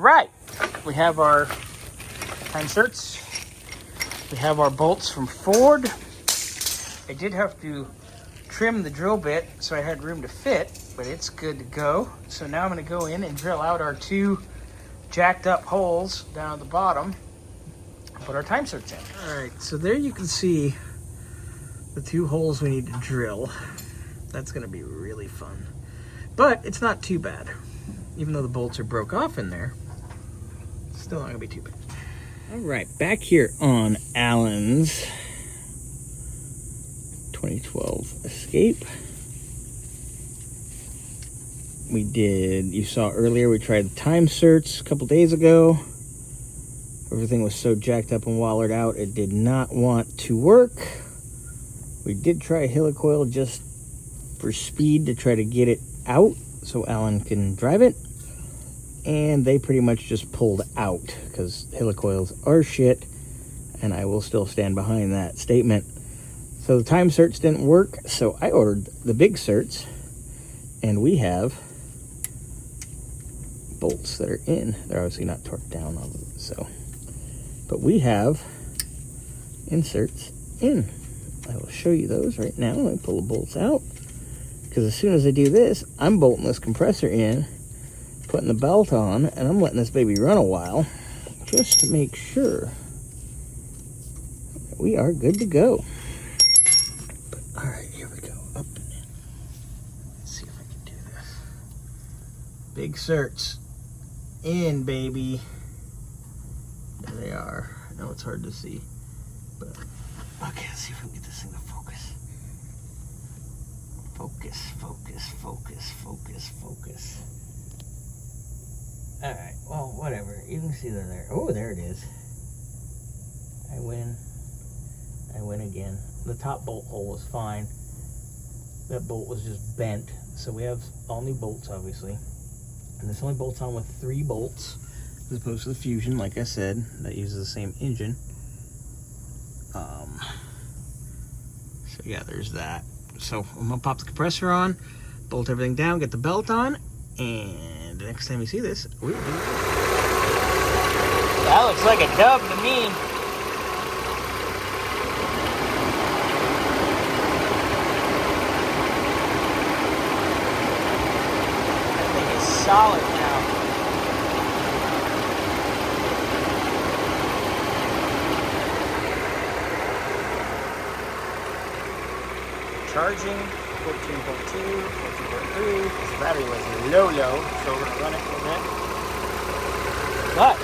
right, we have our TimeSerts. We have our bolts from Ford. I did have to trim the drill bit so I had room to fit, but it's good to go. So now I'm going to go in and drill out our two jacked up holes down at the bottom and put our TimeSerts in. All right, so there you can see the two holes we need to drill. That's going to be really fun, but it's not too bad. Even though the bolts are broke off in there, it's still not going to be too bad. All right, back here on Allan's 2012 Escape. You saw earlier, we tried the TimeSerts a couple days ago. Everything was so jacked up and wallered out, it did not want to work. We did try a Helicoil just for speed to try to get it out so Allan can drive it. And they pretty much just pulled out because Helicoils are shit, and I will still stand behind that statement. So the TimeSerts didn't work, so I ordered the BigSerts, and we have bolts that are in. They're obviously not torqued down, but we have inserts in. I will show you those right now. Let me pull the bolts out, because as soon as I do this, I'm bolting this compressor in, putting the belt on, and I'm letting this baby run a while just to make sure that we are good to go. All right, here we go. Up and in. Let's see if I can do this. BigSerts in, baby. There they are. I know it's hard to see, but okay, let's see if we can get this thing to focus. Focus, focus, focus, focus, focus. All right, well, whatever. You can see they're there. Oh, there it is. I win. I win again. The top bolt hole was fine. That bolt was just bent. So we have all new bolts, obviously. And this only bolts on with 3 bolts, as opposed to the Fusion, like I said, that uses the same engine. So yeah, there's that. So I'm gonna pop the compressor on, bolt everything down, get the belt on, and the next time you see this, we'll do it. That looks like a dub to me. That thing is solid now. Charging 14.2, 14.3. This battery was low, so we're gonna run it for a bit. But